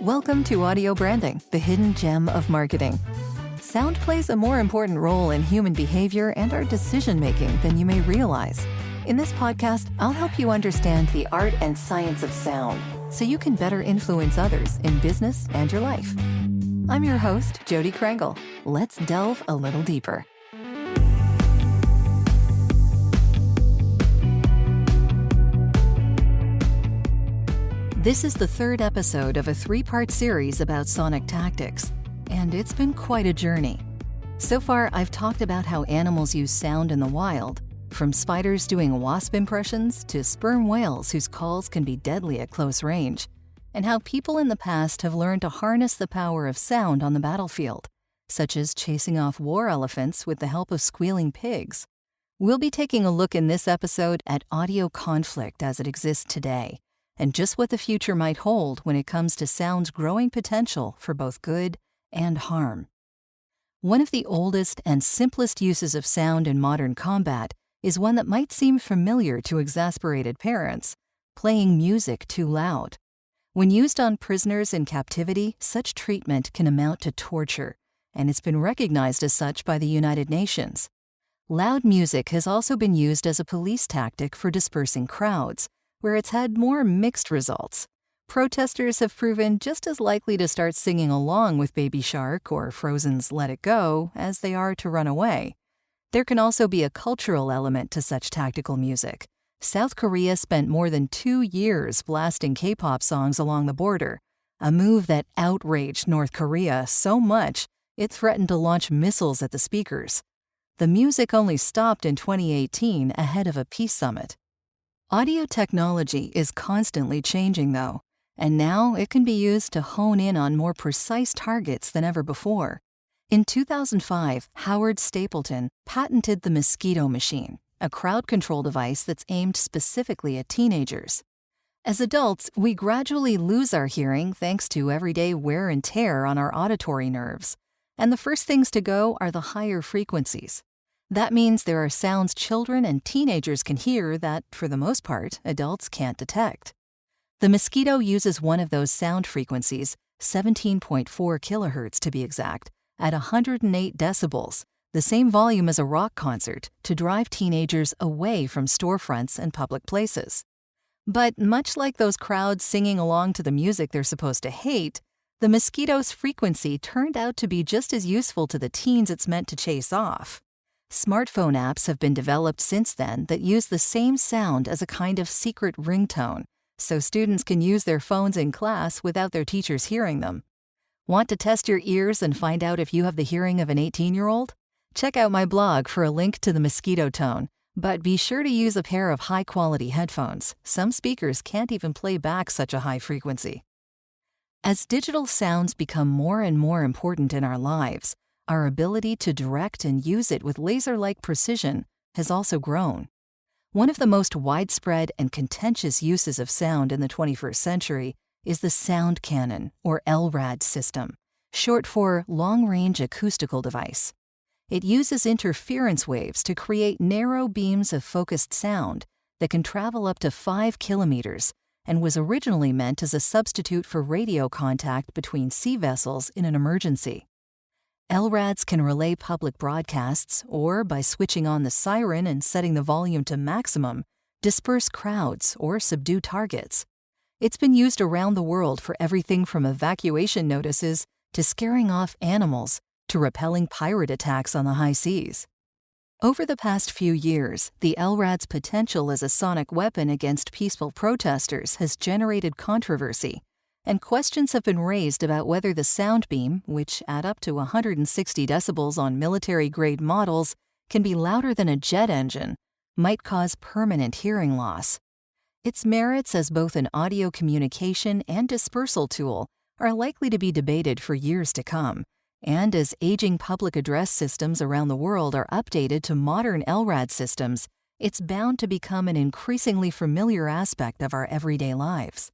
Welcome to Audio Branding, the hidden gem of marketing. Sound plays a more important role in human behavior and our decision-making than you may realize. In this podcast, I'll help you understand the art and science of sound so you can better influence others in business and your life. I'm your host, Jody Krangle. Let's delve a little deeper. This is the third episode of a three-part series about sonic tactics, and it's been quite a journey. So far, I've talked about how animals use sound in the wild, from spiders doing wasp impressions to sperm whales whose calls can be deadly at close range, and how people in the past have learned to harness the power of sound on the battlefield, such as chasing off war elephants with the help of squealing pigs. We'll be taking a look in this episode at audio conflict as it exists today, and just what the future might hold when it comes to sound's growing potential for both good and harm. One of the oldest and simplest uses of sound in modern combat is one that might seem familiar to exasperated parents: playing music too loud. When used on prisoners in captivity, such treatment can amount to torture, and it's been recognized as such by the United Nations. Loud music has also been used as a police tactic for dispersing crowds, where it's had more mixed results. Protesters have proven just as likely to start singing along with Baby Shark or Frozen's Let It Go as they are to run away. There can also be a cultural element to such tactical music. South Korea spent more than 2 years blasting K-pop songs along the border, a move that outraged North Korea so much it threatened to launch missiles at the speakers. The music only stopped in 2018 ahead of a peace summit. Audio technology is constantly changing, though, and now it can be used to hone in on more precise targets than ever before. In 2005, Howard Stapleton patented the Mosquito Machine, a crowd control device that's aimed specifically at teenagers. As adults, we gradually lose our hearing thanks to everyday wear and tear on our auditory nerves, and the first things to go are the higher frequencies. That means there are sounds children and teenagers can hear that, for the most part, adults can't detect. The Mosquito uses one of those sound frequencies, 17.4 kilohertz to be exact, at 108 decibels, the same volume as a rock concert, to drive teenagers away from storefronts and public places. But much like those crowds singing along to the music they're supposed to hate, the Mosquito's frequency turned out to be just as useful to the teens it's meant to chase off. Smartphone apps have been developed since then that use the same sound as a kind of secret ringtone, so students can use their phones in class without their teachers hearing them. Want to test your ears and find out if you have the hearing of an 18-year-old? Check out my blog for a link to the Mosquito Tone, but be sure to use a pair of high-quality headphones. Some speakers can't even play back such a high frequency. As digital sounds become more and more important in our lives, our ability to direct and use it with laser-like precision has also grown. One of the most widespread and contentious uses of sound in the 21st century is the sound cannon, or LRAD system, short for Long-Range Acoustical Device. It uses interference waves to create narrow beams of focused sound that can travel up to 5 kilometers and was originally meant as a substitute for radio contact between sea vessels in an emergency. LRADs can relay public broadcasts or, by switching on the siren and setting the volume to maximum, disperse crowds or subdue targets. It's been used around the world for everything from evacuation notices to scaring off animals to repelling pirate attacks on the high seas. Over the past few years, the LRAD's potential as a sonic weapon against peaceful protesters has generated controversy, and questions have been raised about whether the sound beam, which add up to 160 decibels on military-grade models, can be louder than a jet engine, might cause permanent hearing loss. Its merits as both an audio communication and dispersal tool are likely to be debated for years to come, and as aging public address systems around the world are updated to modern LRAD systems, it's bound to become an increasingly familiar aspect of our everyday lives.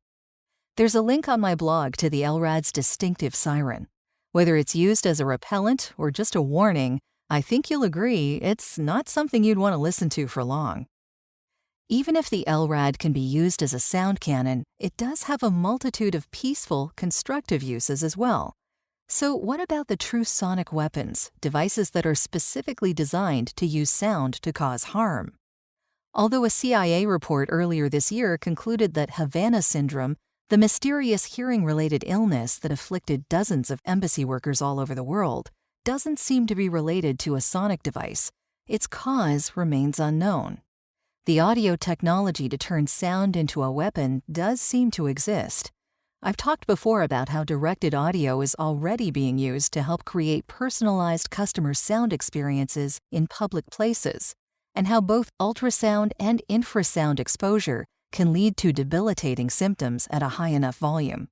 There's a link on my blog to the LRAD's distinctive siren. Whether it's used as a repellent or just a warning, I think you'll agree it's not something you'd want to listen to for long. Even if the LRAD can be used as a sound cannon, it does have a multitude of peaceful, constructive uses as well. So what about the true sonic weapons, devices that are specifically designed to use sound to cause harm? Although a CIA report earlier this year concluded that Havana syndrome, the mysterious hearing-related illness that afflicted dozens of embassy workers all over the world, doesn't seem to be related to a sonic device, its cause remains unknown. The audio technology to turn sound into a weapon does seem to exist. I've talked before about how directed audio is already being used to help create personalized customer sound experiences in public places, and how both ultrasound and infrasound exposure can lead to debilitating symptoms at a high enough volume.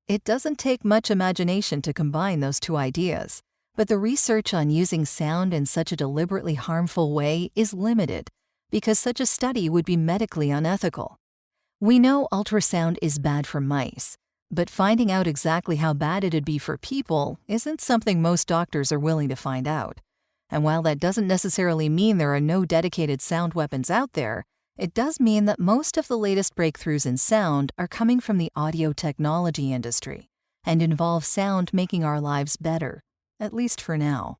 It doesn't take much imagination to combine those two ideas, but the research on using sound in such a deliberately harmful way is limited, because such a study would be medically unethical. We know ultrasound is bad for mice, but finding out exactly how bad it'd be for people isn't something most doctors are willing to find out. And while that doesn't necessarily mean there are no dedicated sound weapons out there, it does mean that most of the latest breakthroughs in sound are coming from the audio technology industry and involve sound making our lives better, at least for now.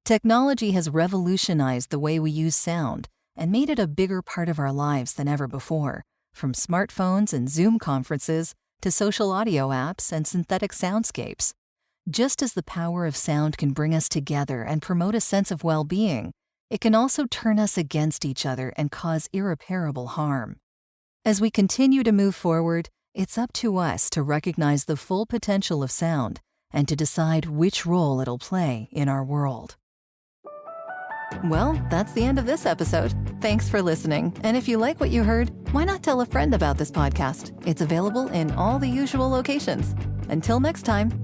Technology has revolutionized the way we use sound and made it a bigger part of our lives than ever before, from smartphones and Zoom conferences to social audio apps and synthetic soundscapes. Just as the power of sound can bring us together and promote a sense of well-being, it can also turn us against each other and cause irreparable harm. As we continue to move forward, it's up to us to recognize the full potential of sound and to decide which role it'll play in our world. Well, that's the end of this episode. Thanks for listening. And if you like what you heard, why not tell a friend about this podcast? It's available in all the usual locations. Until next time.